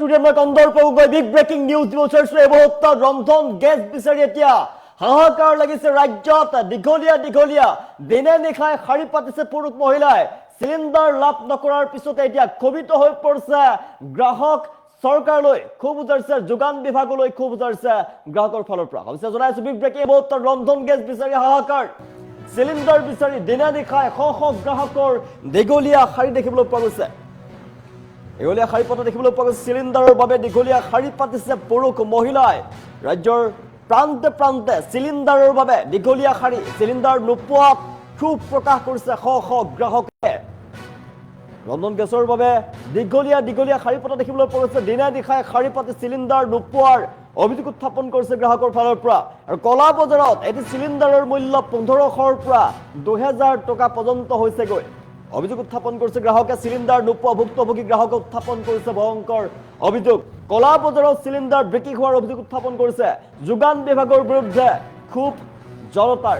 স্টুডিয়ামৰ কন্দৰ্পগৈ big breaking news দিব বিচাৰিছো এবহত্তা ৰন্ধন গেছ বিচাৰি এতিয়া হাহাকাৰ লাগিছে ৰাজ্যত দীঘলীয়া দিনে নিশাই শাৰী পাতিছে পুৰুষ মহিলাই সিলিন্ডাৰ লাভ নকৰাৰ পিছতে এতিয়া ক্ষোভিত হৈ পৰিছে গ্ৰাহক চৰকাৰলৈ খুব উজাৰিছে যোগান বিভাগলৈ খুব উজাৰিছে গ্ৰাহকৰ ফালৰ পৰা হৈছে জনাইছো বিগ ব্ৰেকিং এবহত্তা ৰন্ধন গেছ বিচাৰি হাহাকাৰ সিলিন্ডাৰ বিচাৰি দিনে নিশাই শ গ্ৰাহকৰ দীঘলীয়া শাৰী দেখিবলৈ পোৱা গৈছে এগলীয়া শাৰী পাতা দেখিবলৈ পোৱা গৈছে সিলিন্ডাৰৰ বাবে দীঘলীয়া শাৰী পাতিছে পুৰুষ মহিলাই ৰাজ্যৰ প্ৰান্তে সিলিন্ডাৰৰ বাবে দীঘলীয়া শাৰী সিলিন্ডাৰ নোপোৱাত ক্ষোভ প্ৰকাশ কৰিছে শ গ্ৰাহকে ৰন্ধন গেছৰ বাবে দীঘলীয়া শাৰী পাতা দেখিবলৈ পোৱা গৈছে দিনে নিশাই শাৰী পাতি সিলিন্ডাৰ নোপোৱাৰ অভিযোগ উত্থাপন কৰিছে গ্ৰাহকৰ ফালৰ পৰা আৰু কলা বজাৰত এটি সিলিন্ডাৰৰ মূল্য 1500ৰ পৰা 2000 টকা পৰ্যন্ত হৈছেগৈ অভিযোগ উত্থাপন কৰিছে গ্ৰাহকে সিলিন্ডাৰ নোপোৱা ভুক্তভোগী গ্ৰাহকে উত্থাপন কৰিছে ভয়ংকৰ অভিযোগ কলা বজাৰত সিলিন্ডাৰ বিক্ৰী হোৱাৰ অভিযোগ উত্থাপন কৰিছে যোগান বিভাগৰ বিৰুদ্ধে খুব জনতাৰ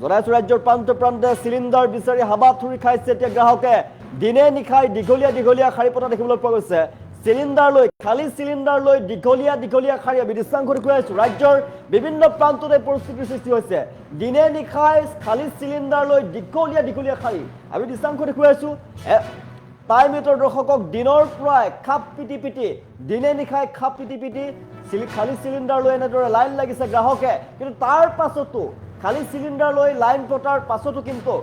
জনাইছো ৰাজ্যৰ প্ৰান্তে সিলিন্ডাৰ বিচাৰি হাবাথুৰি খাইছে এতিয়া গ্ৰাহকে দিনে নিশাই দীঘলীয়া শাৰী পতা দেখিবলৈ পোৱা গৈছে সিলিন্ডাৰ লৈ খালি সিলিন্ডাৰ লৈ দীঘলীয়া শাৰী আমি দৃশ্যাংশ দেখুৱাই আছো ৰাজ্যৰ বিভিন্ন প্ৰান্ততে পৰিস্থিতিৰ সৃষ্টি হৈছে দিনে নিশাই খালি সিলিন্ডাৰ লৈ দীঘলীয়া শাৰী আমি দৃশ্যাংশ দেখুৱাই আছো টাইম মিটাৰ দৰ্শকক দিনৰ পৰাই খাপ পিটি দিনে নিশাই খাপ পিটি খালি সিলিন্ডাৰ লৈ এনেদৰে লাইন লাগিছে গ্ৰাহকে কিন্তু তাৰ পাছতো খালি সিলিন্ডাৰ লৈ লাইন পতাৰ পাছতো কিন্তু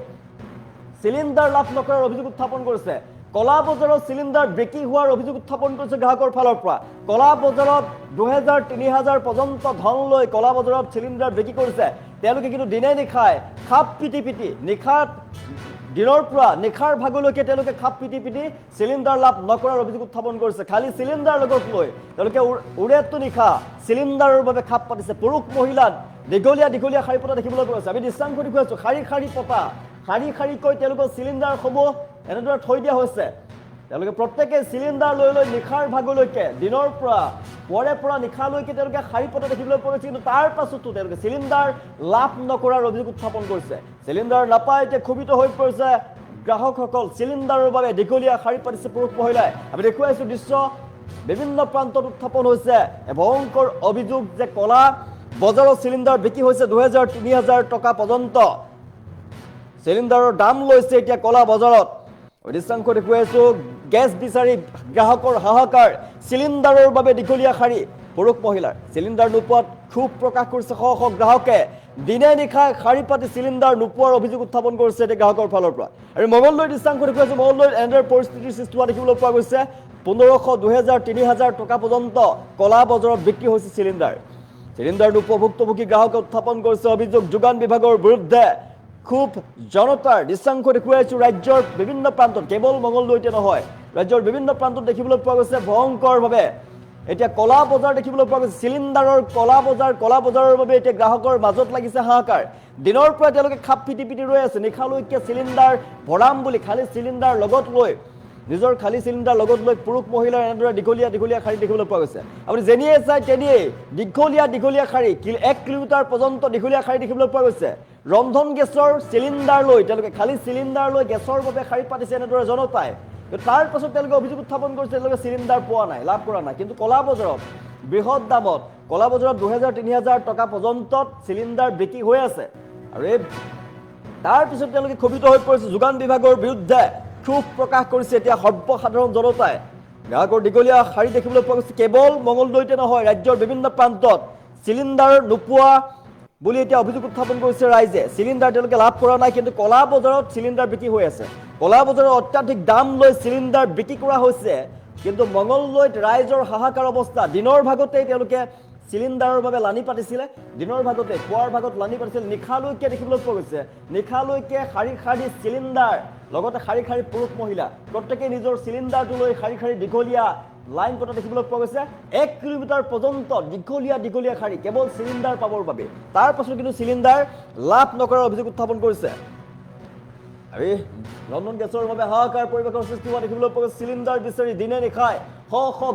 সিলিন্ডাৰ লাভ নকৰাৰ অভিযোগ উত্থাপন কৰিছে কলা বজাৰত সিলিন্ডাৰ বিক্ৰী হোৱাৰ অভিযোগ উত্থাপন কৰিছে গ্ৰাহকৰ ফালৰ পৰা কলা বজাৰত 2000-3000 পৰ্যন্ত ধন লৈ কলা বজাৰত সিলিন্ডাৰ বিক্ৰী কৰিছে তেওঁলোকে কিন্তু দিনে নিশাই খাপ পিটি নিশাত দিনৰ পৰা নিশাৰ ভাগলৈকে তেওঁলোকে খাপ পিটি সিলিন্ডাৰ লাভ নকৰাৰ অভিযোগ উত্থাপন কৰিছে খালি সিলিন্ডাৰ লগত লৈ তেওঁলোকে উৰেটো নিশা সিলিন্ডাৰৰ বাবে খাপ পাতিছে পুৰুষ মহিলা দীঘলীয়া শাৰী পতা দেখিবলৈ পোৱা গৈছে আমি দৃশ্যাংশ দেখুৱাই আছো শাৰী পতা শাৰীকৈ তেওঁলোকৰ সিলিন্ডাৰসমূহ এনেদৰে থৈ দিয়া হৈছে তেওঁলোকে প্ৰত্যেকে সিলিন্ডাৰ লৈ নিশাৰ ভাগলৈকে দিনৰ পৰা পুৱাৰে পৰা নিশালৈকে তেওঁলোকে শাৰী পতা দেখিবলৈ পোৱা গৈছে কিন্তু তাৰ পাছতো তেওঁলোকে সিলিন্ডাৰ লাভ নকৰাৰ অভিযোগ উত্থাপন কৰিছে সিলিন্ডাৰ নাপায় এতিয়া ক্ষোভিত হৈ পৰিছে গ্ৰাহকসকল সিলিন্ডাৰৰ বাবে দীঘলীয়া শাৰী পাতিছে পুৰুষ মহিলাই আমি দেখুৱাইছো দৃশ্য বিভিন্ন প্ৰান্তত উত্থাপন হৈছে ভয়ংকৰ অভিযোগ যে কলা বজাৰত সিলিন্ডাৰ বিক্ৰী হৈছে 2000-3000 টকা পৰ্যন্ত সিলিন্ডাৰৰ দাম লৈছে এতিয়া কলা বজাৰত দৃশ্যাংশ দেখুৱাইছো গেছ বিচাৰি গ্ৰাহকৰ হাহাকাৰ সিলিন্ডাৰৰ বাবে দীঘলীয়া শাৰী পুৰুষ মহিলাৰ সিলিন্ডাৰ নোপোৱাত ক্ষোভ প্ৰকাশ কৰিছে শ গ্ৰাহকে দিনে নিশাই শাৰী পাতি সিলিন্ডাৰ নোপোৱাৰ অভিযোগ উত্থাপন কৰিছে এতিয়া গ্ৰাহকৰ ফালৰ পৰা আৰু মঙলদৈ দৃশ্যাংশ দেখুৱাইছো মঙলদৈত এনেদৰে পৰিস্থিতিৰ সৃষ্টি হোৱা দেখিবলৈ পোৱা গৈছে 1500-2000-3000 টকা পৰ্যন্ত কলা বজাৰত বিক্ৰী হৈছে সিলিন্ডাৰ নোপোৱা ভুক্তভোগী গ্ৰাহকে উত্থাপন কৰিছে অভিযোগ যোগান বিভাগৰ বিৰুদ্ধে খুব জনতাৰ দৃশ্যাংশ দেখুৱাইছো ৰাজ্যৰ বিভিন্ন প্ৰান্তত কেৱল মঙলদৈতে নহয় ৰাজ্যৰ বিভিন্ন প্ৰান্তত দেখিবলৈ পোৱা গৈছে ভয়ংকৰভাৱে এতিয়া কলা বজাৰ দেখিবলৈ পোৱা গৈছে সিলিন্ডাৰৰ কলা বজাৰৰ বাবে এতিয়া গ্ৰাহকৰ মাজত লাগিছে হাহাকাৰ দিনৰ পৰা তেওঁলোকে খাপ পিটি ৰৈ আছে নিশালৈকে সিলিন্ডাৰ ভৰাম বুলি খালি সিলিন্ডাৰ লগত লৈ নিজৰ খালি সিলিন্ডাৰ লগত লৈ পুৰুষ মহিলাৰ এনেদৰে দীঘলীয়া শাৰী দেখিবলৈ পোৱা গৈছে আপুনি যেনিয়ে চাই তেনিয়ে দীঘলীয়া শাৰী 1 কিলোমিটাৰ পৰ্যন্ত দীঘলীয়া শাৰী দেখিবলৈ পোৱা গৈছে ৰন্ধন গেছৰ সিলিন্ডাৰ লৈ তেওঁলোকে খালি সিলিন্ডাৰ লৈ গেছৰ বাবে শাৰী পাতিছে এনেদৰে জনতাই তাৰ পাছত তেওঁলোকে অভিযোগ উত্থাপন কৰিছে তেওঁলোকে সিলিন্ডাৰ পোৱা নাই লাভ কৰা নাই কিন্তু কলা বজাৰত বৃহৎ দামত কলা বজাৰত 2000-3000 টকা পৰ্যন্ত সিলিন্ডাৰ বিক্ৰী হৈ আছে আৰু তাৰ পিছত তেওঁলোকে ক্ষোভিত হৈ পৰিছে যোগান বিভাগৰ বিৰুদ্ধে ক্ষোভ প্ৰকাশ কৰিছে এতিয়া সৰ্বসাধাৰণ জনতাই গ্ৰাহকৰ দীঘলীয়া শাৰী দেখিবলৈ পোৱা গৈছে কেৱল মঙলদৈতে নহয় ৰাজ্যৰ বিভিন্ন প্ৰান্তত সিলিন্ডাৰ নোপোৱা বুলি এতিয়া অভিযোগ উত্থাপন কৰিছে ৰাইজে সিলিন্ডাৰ তেওঁলোকে লাভ কৰা নাই কিন্তু কলা বজাৰত সিলিন্ডাৰ বিক্ৰী হৈ আছে কলা বজাৰত অত্যাধিক দাম লৈ সিলিন্ডাৰ বিক্ৰী কৰা হৈছে কিন্তু মঙলদৈত ৰাইজৰ হাহাকাৰ অৱস্থা দিনৰ ভাগতে তেওঁলোকে সিলিন্ডাৰৰ বাবে লানি পাতিছিলে দিনৰ ভাগতে পুৱাৰ ভাগত লানি পাতিছিল নিশালৈকে দেখিবলৈ পোৱা গৈছে নিশালৈকে শাৰী সিলিন্ডাৰ লগতে শাৰী পুৰুষ মহিলা প্ৰত্যেকে নিজৰ সিলিন্ডাৰটো লৈ শাৰী দীঘলীয়া লাইন পতা দেখিবলৈ পোৱা গৈছে 1 কিলোমিটাৰ পৰ্যন্ত দীঘলীয়া শাৰী কেৱল সিলিন্ডাৰ পাবৰ বাবে তাৰ পাছত কিন্তু সিলিন্ডাৰ লাভ নকৰাৰ অভিযোগ উত্থাপন কৰিছে আৰু ৰন্ধন গেছৰ বাবে হাহাকাৰ পৰিৱেশৰ সৃষ্টি হোৱা দেখিবলৈ পোৱা গৈছে সিলিন্ডাৰ বিচাৰি দিনে নিশাই শ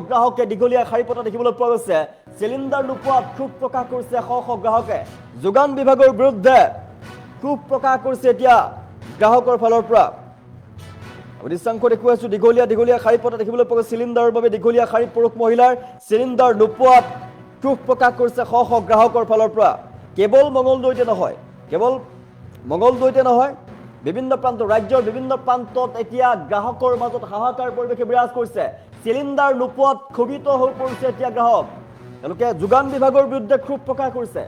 গ্ৰাহকে দীঘলীয়া শাৰী পতা দেখিবলৈ পোৱা গৈছে সিলিন্ডাৰ নোপোৱাত ক্ষোভ প্ৰকাশ কৰিছে শ গ্ৰাহকে যোগান বিভাগৰ বিৰুদ্ধে ক্ষোভ প্ৰকাশ কৰিছে এতিয়া গ্ৰাহকৰ ফালৰ পৰা দৃশ্যাংশ দেখুৱাইছো দীঘলীয়া দীঘলীয়া শাৰী পতা দেখিবলৈ পোৱা গৈছে চিলিণ্ডাৰৰ বাবে দীঘলীয়া শাৰীত পুৰুষ মহিলাৰ চিলিণ্ডাৰ নোপোৱাত ক্ষোভ প্ৰকাশ কৰিছে শ শ গ্ৰাহকৰ ফালৰ পৰা কেৱল মঙলদৈতে নহয় বিভিন্ন প্ৰান্ত ৰাজ্যৰ বিভিন্ন প্ৰান্তত এতিয়া গ্ৰাহকৰ মাজত হাহাকাৰ পৰিৱেশে বিৰাজ কৰিছে চিলিণ্ডাৰ নোপোৱাত ক্ষোভিত হৈ পৰিছে এতিয়া গ্ৰাহক তেওঁলোকে যোগান বিভাগৰ বিৰুদ্ধে ক্ষোভ প্ৰকাশ কৰিছে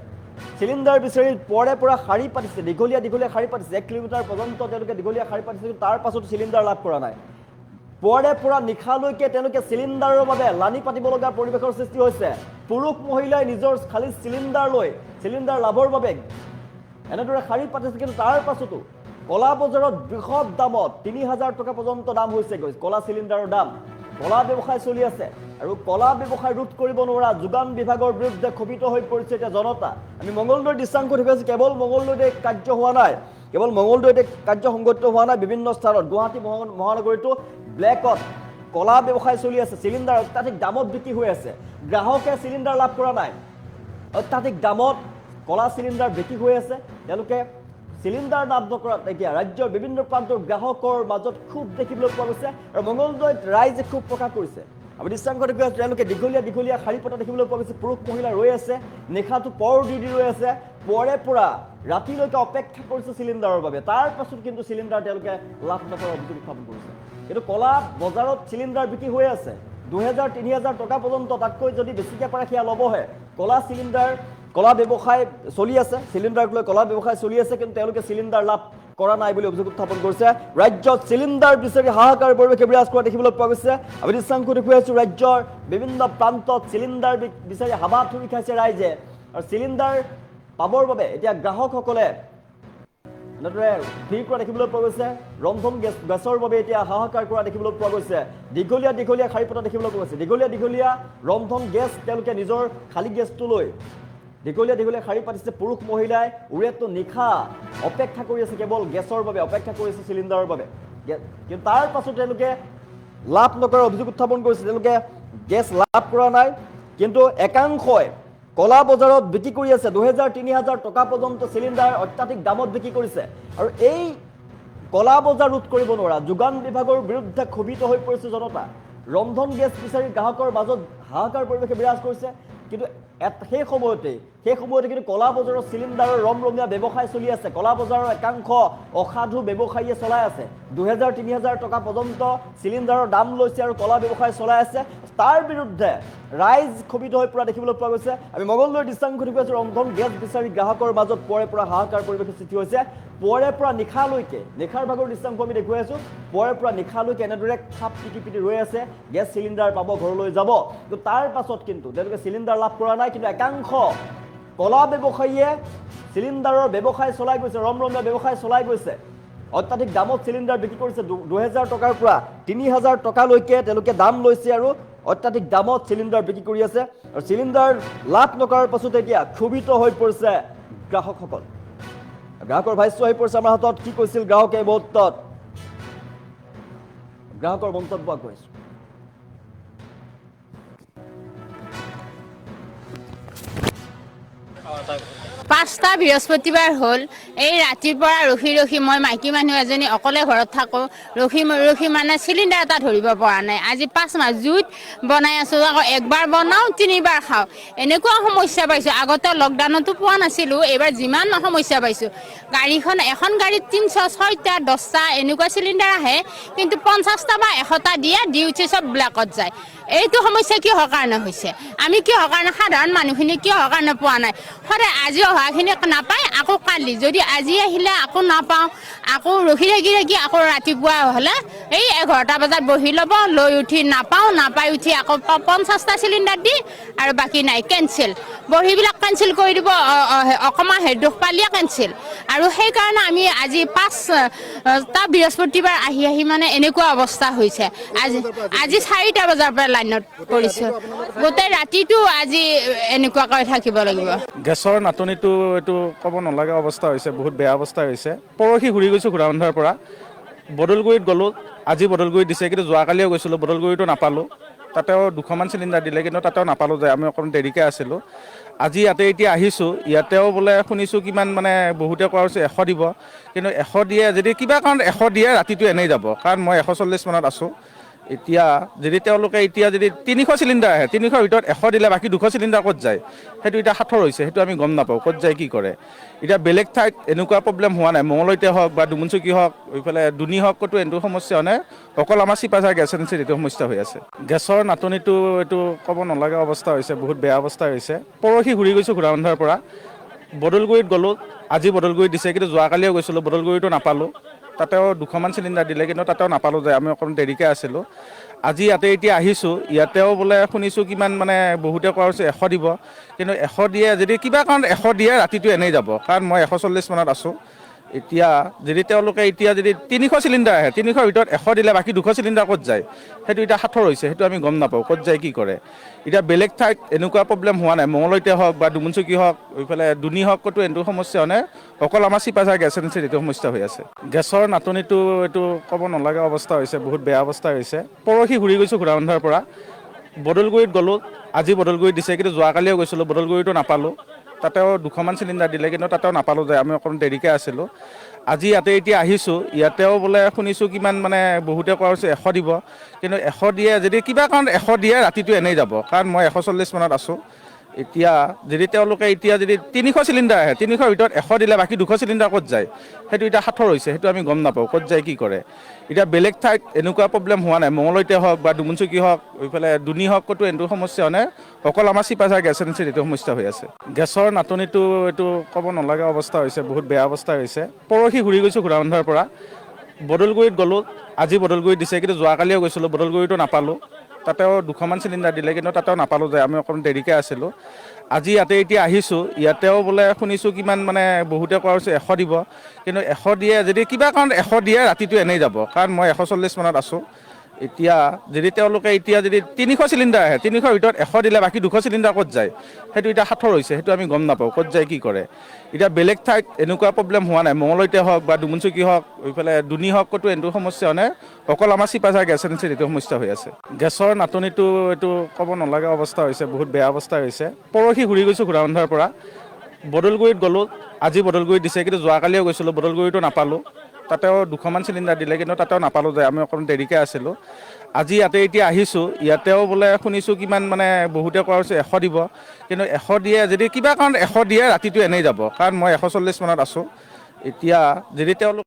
চিলিণ্ডাৰ বিচাৰি পৰে পৰা শাৰী পাতিছে দীঘলীয়া দীঘলীয়া শাৰী পাতিছে 1 কিলোমিটাৰ পৰ্যন্ত তেওঁলোকে দীঘলীয়া শাৰী পাতিছে তাৰ পাছত চিলিণ্ডাৰ লাভ কৰা নাই পৰে পৰা নিখালৈকে তেওঁলোকে চিলিণ্ডাৰৰ বাবে লানি পাতিব লগা পৰিৱেশৰ সৃষ্টি হৈছে পুৰুষ মহিলাই নিজৰ খালি চিলিণ্ডাৰ লৈ চিলিণ্ডাৰ লাভৰ বাবে এনেদৰে শাৰী পাতিছে কিন্তু তাৰ পাছতো কলা বজাৰত বৃহৎ দামত 3000 টকা পৰ্যন্ত দাম হৈছে কলা চিলিণ্ডাৰৰ দাম কলা ব্যৱসায় চলি আছে আৰু কলা ব্যৱসায় ৰোধ কৰিব নোৱাৰা যোগান বিভাগৰ বিৰুদ্ধে ক্ষোভিত হৈ পৰিছে এতিয়া জনতা আমি মঙলদৈৰ দৃশ্যাংশ দেখুৱাইছো কেৱল মঙলদৈতে কাৰ্য হোৱা নাই কেৱল মঙলদৈতে কাৰ্য সংগঠিত হোৱা নাই বিভিন্ন স্থানত গুৱাহাটী মহানগৰীতো ব্লেকত কলা ব্যৱসায় চলি আছে চিলিণ্ডাৰ অত্যাধিক দামত বিক্ৰী হৈ আছে গ্ৰাহকে চিলিণ্ডাৰ লাভ কৰা নাই অত্যাধিক দামত কলা চিলিণ্ডাৰ বিক্ৰী হৈ আছে তেওঁলোকে চিলিণ্ডাৰ লাভ নকৰাত এতিয়া ৰাজ্যৰ বিভিন্ন প্ৰান্তৰ গ্ৰাহকৰ মাজত ক্ষোভ দেখিবলৈ পোৱা গৈছে আৰু মঙলদৈত ৰাইজে ক্ষোভ প্ৰকাশ কৰিছে আমি দৃশ্যাংশ দেখুৱাইছো তেওঁলোকে দীঘলীয়া দীঘলীয়া শাৰী পতা দেখিবলৈ পোৱা গৈছে পুৰুষ মহিলা ৰৈ আছে নিশাটো পৰ দি ৰৈ আছে পৰে পৰা ৰাতিলৈকে অপেক্ষা কৰিছে চিলিণ্ডাৰৰ বাবে তাৰ পাছত কিন্তু চিলিণ্ডাৰ তেওঁলোকে লাভ নকৰাৰ অভিযোগ উত্থাপন কৰিছে কিন্তু কলা বজাৰত চিলিণ্ডাৰ বিক্ৰী হৈ আছে 2000-3000 টকা পৰ্যন্ত তাতকৈ যদি বেছিকৈ পাৰে সেয়া ল'বহে কলা চিলিণ্ডাৰ কলা ব্যৱসায় চলি আছে চিলিণ্ডাৰক লৈ কলা ব্যৱসায় চলি আছে কিন্তু তেওঁলোকে চিলিণ্ডাৰ লাভ কৰা নাই বুলি অভিযোগ উত্থাপন কৰিছে ৰাজ্যত চিলিণ্ডাৰ বিচাৰি হাহাকাৰ পৰিৱেশে বিৰাজ কৰা দেখিবলৈ পোৱা গৈছে আমি দৃশ্যাংশ দেখুৱাইছো ৰাজ্যৰ বিভিন্ন প্ৰান্তত চিলিণ্ডাৰ বিচাৰি হাবাথুৰি খাইছে ৰাইজে আৰু চিলিণ্ডাৰ পাবৰ বাবে এতিয়া গ্ৰাহকসকলে এনেদৰে ভিৰ কৰা দেখিবলৈ পোৱা গৈছে ৰন্ধন গেছৰ বাবে এতিয়া হাহাকাৰ কৰা দেখিবলৈ পোৱা গৈছে দীঘলীয়া দীঘলীয়া শাৰী পতা দেখিবলৈ পোৱা গৈছে দীঘলীয়া দীঘলীয়া ৰন্ধন গেছ তেওঁলোকে নিজৰ খালী গেছটো লৈ দীঘলীয়া দীঘলীয়া শাৰী পাতিছে পুৰুষ মহিলাই উৰেটো নিশা অপেক্ষা কৰি আছে কেৱল গেছৰ বাবে অপেক্ষা কৰিছে চিলিণ্ডাৰৰ বাবে কিন্তু তাৰ পাছত তেওঁলোকে লাভ নকৰাৰ অভিযোগ উত্থাপন কৰিছে তেওঁলোকে গেছ লাভ কৰা নাই কিন্তু একাংশই কলা বজাৰত বিক্ৰী কৰি আছে 2000-3000 টকা পৰ্যন্ত চিলিণ্ডাৰ অত্যাধিক দামত বিক্ৰী কৰিছে আৰু এই কলা বজাৰ ৰোধ কৰিব নোৱাৰা যোগান বিভাগৰ বিৰুদ্ধে ক্ষোভিত হৈ পৰিছে জনতা ৰন্ধন গেছ বিচাৰি গ্ৰাহকৰ মাজত হাহাকাৰ পৰিৱেশে বিৰাজ কৰিছে কিন্তু সেই সময়তে কিন্তু কলা বজাৰৰ চিলিণ্ডাৰৰ ৰমৰমীয়া ব্যৱসায় চলি আছে কলা বজাৰৰ একাংশ অসাধু ব্যৱসায়ীয়ে চলাই আছে 2000-3000 টকা পৰ্যন্ত চিলিণ্ডাৰৰ দাম লৈছে আৰু কলা ব্যৱসায় চলাই আছে তাৰ বিৰুদ্ধে ৰাইজ ক্ষোভিত হৈ পৰা দেখিবলৈ পোৱা গৈছে আমি মঙলদৈৰ দৃশ্যাংশ দেখুৱাইছো ৰন্ধন গেছ বিচাৰি গ্ৰাহকৰ মাজত পৰে পৰা হাহাকাৰ পৰিৱেশৰ সৃষ্টি হৈছে পৰে পৰা নিশালৈকে নিশাৰ ভাগৰ দৃশ্যাংশ আমি দেখুৱাইছো পৰে পৰা নিশালৈকে এনেদৰে খাপ পিটি ৰৈ আছে গেছ চিলিণ্ডাৰ পাব ঘৰলৈ যাব কিন্তু তাৰ পাছত কিন্তু তেওঁলোকে চিলিণ্ডাৰ লাভ কৰা নাই কিন্তু একাংশ কলা ব্যৱসায়ীয়ে চিলিণ্ডাৰৰ ব্যৱসায় চলাই গৈছে ৰমৰমীয়া ব্যৱসায় চলাই গৈছে অত্যাধিক দামত চিলিণ্ডাৰ বিক্ৰী কৰিছে 2000 টকাৰ পৰা 3000 টকালৈকে তেওঁলোকে দাম লৈছে আৰু অত্যাধিক দামত চিলিণ্ডাৰ বিক্ৰী কৰি আছে আৰু চিলিণ্ডাৰ লাভ নকৰাৰ পাছত এতিয়া ক্ষোভিত হৈ পৰিছে গ্ৰাহকসকল গ্ৰাহকৰ ভাষ্য হৈ পৰিছে আমাৰ হাতত কি কৈছিল গ্ৰাহকে এই মুহূৰ্তত গ্ৰাহকৰ মন্তব্য কৈছো 5টা বৃহস্পতিবাৰ হ'ল এই ৰাতিৰ পৰা ৰখি মই মাইকী মানুহ এজনী অকলে ঘৰত থাকো ৰখি মানে চিলিণ্ডাৰ এটা ধৰিব পৰা নাই আজি 5 মাহ জুইত বনাই আছো আকৌ একবাৰ বনাও 3বাৰ খাও এনেকুৱা সমস্যা পাইছো আগতে লকডাউনতো পোৱা নাছিলো এবাৰ যিমান সমস্যা পাইছো গাড়ীখন এখন গাড়ীত 300 6টা 10টা এনেকুৱা চিলিণ্ডাৰ আহে কিন্তু 50টা বা 100টা দি উঠি সব ব্ল্যাকত যায় এইটো সমস্যা কি হোৱাৰ কাৰণে হৈছে আমি কি হোৱাৰ কাৰণে সাধাৰণ মানুহখিনি কি হোৱাৰ কাৰণে পোৱা নাই সদায় আজি অহাখিনি নাপায় আকৌ কালি যদি আজি আহিলে আকৌ নাপাওঁ আকৌ ৰখি থাকি আকৌ ৰাতিপুৱা হ'লে এই 11টা বজাত বহি ল'ব লৈ উঠি নাপাই উঠি আকৌ 50টা চিলিণ্ডাৰ দি আৰু বাকি নাই কেনসেল বহিবিলাক কেনসেল কৰি দিব অকমান হেডুখ পালিয়া কেনসেল আৰু সেই কাৰণে আমি আজি 5টা বৃহস্পতিবাৰ আহি মানে এনেকুৱা অৱস্থা হৈছে আজি 4টা বজাৰ পৰা লাইনত পৰিছো গোটেই ৰাতিটো আজি এনেকুৱা কৰি থাকিব লাগিব গেছৰ নাটনিটো এটো ক'ব নলগা অৱস্থা হৈছে বহুত বেয়া অৱস্থা হৈছে পৰহি ঘূৰি গৈছো ঘোৰাবন্ধাৰ পৰা বদলগুৰিত গলো আজি বদলগুৰিত দিছে কিন্তু যোৱাকালিও গৈছিলো বদলগুৰিতো নাপালো তাতেও 200মান চিলিণ্ডাৰ দিলে, কিন্তু তাতেও নাপালোঁ যে আমি অকণ দেৰিকৈ আছিলোঁ। আজি ইয়াতে এতিয়া আহিছোঁ, ইয়াতেও বোলে শুনিছোঁ কিমান মানে বহুতে কোৱা হৈছে 100 দিব, কিন্তু 100 দিয়ে যদি কিবা কাৰণত 100 দিয়ে ৰাতিটো এনেই যাব, কাৰণ মই 140 মানত আছোঁ। এতিয়া যদি তেওঁলোকে এতিয়া যদি 300 চিলিণ্ডাৰ আহে, 300ৰ ভিতৰত 100 দিলে বাকী 200 চিলিণ্ডাৰ ক'ত যায়, সেইটো এতিয়া সাঁথৰ হৈছে, সেইটো আমি গম নাপাওঁ ক'ত যায় কি কৰে। এতিয়া বেলেগ ঠাইত এনেকুৱা প্ৰব্লেম হোৱা নাই, মঙলদৈতে হওক বা ডুমুনচুকী হওক, এইফালে দুনি হওক, ক'তো এইটো সমস্যা হোৱা নাই, অকল আমাৰ চিপাঝাৰ গেছ এজেঞ্চিৰ এইটো সমস্যা হৈ আছে। গেছৰ নাটনিটো এইটো ক'ব নালাগা অৱস্থা হৈছে, বহুত বেয়া অৱস্থা হৈছে। পৰহি ঘূৰি গৈছোঁ ঘোঁৰাবন্ধাৰ পৰা, বদলগুৰিত গ'লোঁ, আজি বদলগুৰিত দিছে, কিন্তু যোৱাকালিও গৈছিলোঁ, বদলগুৰিতো নাপালোঁ। তাতেও 200মান চিলিণ্ডাৰ দিলে, কিন্তু তাতেও নাপালোঁ যে আমি অকণ দেৰিকৈ আছিলোঁ। আজি ইয়াতে এতিয়া আহিছোঁ, ইয়াতেও বোলে শুনিছোঁ কিমান মানে বহুতে কোৱা হৈছে 100 দিব, কিন্তু 100 দিয়ে যদি কিবা কাৰণত 100 দিয়ে ৰাতিটো এনেই যাব, কাৰণ মই 140 মানত আছোঁ। এতিয়া যদি তেওঁলোকে এতিয়া যদি 300 চিলিণ্ডাৰ আহে, 300ৰ ভিতৰত 100 দিলে বাকী 200 চিলিণ্ডাৰ ক'ত যায়, সেইটো এতিয়া সাঁথৰ হৈছে, সেইটো আমি গম নাপাওঁ ক'ত যায় কি কৰে। এতিয়া বেলেগ ঠাইত এনেকুৱা প্ৰব্লেম হোৱা নাই, মঙলদৈতে হওক বা ডুমুনচুকী হওক, এইফালে দুনি হওক, ক'তো এইটো সমস্যা হোৱা নাই, অকল আমাৰ চিপাঝাৰ গেছ এজেঞ্চিৰ এইটো সমস্যা হৈ আছে। গেছৰ নাটনিটো এইটো ক'ব নালাগা অৱস্থা হৈছে, বহুত বেয়া অৱস্থা হৈছে। পৰহি ঘূৰি গৈছোঁ ঘোঁৰাবন্ধাৰ পৰা, বদলগুৰিত গ'লোঁ, আজি বদলগুৰিত দিছে, কিন্তু যোৱাকালিও গৈছিলোঁ, বদলগুৰিতো নাপালোঁ। তাতেও 200মান চিলিণ্ডাৰ দিলে, কিন্তু তাতেও নাপালোঁ যে আমি অকণ দেৰিকৈ আছিলোঁ। আজি ইয়াতে এতিয়া আহিছোঁ, ইয়াতেও বোলে শুনিছোঁ কিমান মানে বহুতে কোৱা হৈছে 100 দিব, কিন্তু 100 দিয়ে যদি কিবা কাৰণত 100 দিয়ে ৰাতিটো এনেই যাব, কাৰণ মই 140 মানত আছোঁ। এতিয়া যদি তেওঁলোকে এতিয়া যদি 300 চিলিণ্ডাৰ আহে, 300ৰ ভিতৰত 100 দিলে বাকী 200 চিলিণ্ডাৰ ক'ত যায়, সেইটো এতিয়া সাঁথৰ হৈছে, সেইটো আমি গম নাপাওঁ ক'ত যায় কি কৰে। এতিয়া বেলেগ ঠাইত এনেকুৱা প্ৰব্লেম হোৱা নাই, মঙলদৈতে হওক বা ডুমুনচুকী হওক, এইফালে দুনি হওক, ক'তো এইটো সমস্যা হোৱা নাই, অকল আমাৰ চিপাঝাৰ গেছ এজেঞ্চিৰ এইটো সমস্যা হৈ আছে। গেছৰ নাটনিটো এইটো ক'ব নালাগা অৱস্থা হৈছে, বহুত বেয়া অৱস্থা হৈছে। পৰহি ঘূৰি গৈছোঁ ঘোঁৰাবন্ধাৰ পৰা, বদলগুৰিত গ'লোঁ, আজি বদলগুৰিত দিছে, কিন্তু যোৱাকালিও গৈছিলোঁ, বদলগুৰিতো নাপালোঁ। তাতেও 200মান চিলিণ্ডাৰ দিলে, কিন্তু তাতেও নাপালোঁ যে আমি অকণ দেৰিকৈ আছিলোঁ। আজি ইয়াতে এতিয়া আহিছোঁ, ইয়াতেও বোলে শুনিছোঁ কিমান মানে বহুতে কোৱা হৈছে 100 দিব, কিন্তু 100 দিয়ে যদি কিবা কাৰণত 100 দিয়ে ৰাতিটো এনেই যাব, কাৰণ মই 140 মানত আছোঁ। এতিয়া যদি তেওঁলোকে এতিয়া যদি 300 চিলিণ্ডাৰ আহে, 300ৰ ভিতৰত 100 দিলে বাকী 200 চিলিণ্ডাৰ ক'ত যায়, সেইটো এতিয়া সাঁথৰ হৈছে, সেইটো আমি গম নাপাওঁ ক'ত যায় কি কৰে। এতিয়া বেলেগ ঠাইত এনেকুৱা প্ৰব্লেম হোৱা নাই, মঙলদৈতে হওক বা ডুমুনচুকী হওক, এইফালে দুনি হওক, ক'তো এইটো সমস্যা হোৱা নাই, অকল আমাৰ চিপাঝাৰ গেছ এজেঞ্চিৰ এইটো সমস্যা হৈ আছে। গেছৰ নাটনিটো এইটো ক'ব নালাগা অৱস্থা হৈছে, বহুত বেয়া অৱস্থা হৈছে। পৰহি ঘূৰি গৈছোঁ ঘোঁৰাবন্ধাৰ পৰা, বদলগুৰিত গ'লোঁ, আজি বদলগুৰিত দিছে, কিন্তু যোৱাকালিও গৈছিলোঁ, বদলগুৰিতো নাপালোঁ। তাতেও 200মান চিলিণ্ডাৰ দিলে, কিন্তু তাতেও নাপালোঁ যে আমি অকণ দেৰিকৈ আছিলোঁ। আজি ইয়াতে এতিয়া আহিছোঁ, ইয়াতেও বোলে শুনিছোঁ কিমান মানে বহুতে কোৱা হৈছে 100 দিব, কিন্তু 100 দিয়ে যদি কিবা কাৰণত 100 দিয়ে ৰাতিটো এনেই যাব, কাৰণ মই 140 মানত আছোঁ। এতিয়া যদি তেওঁলোক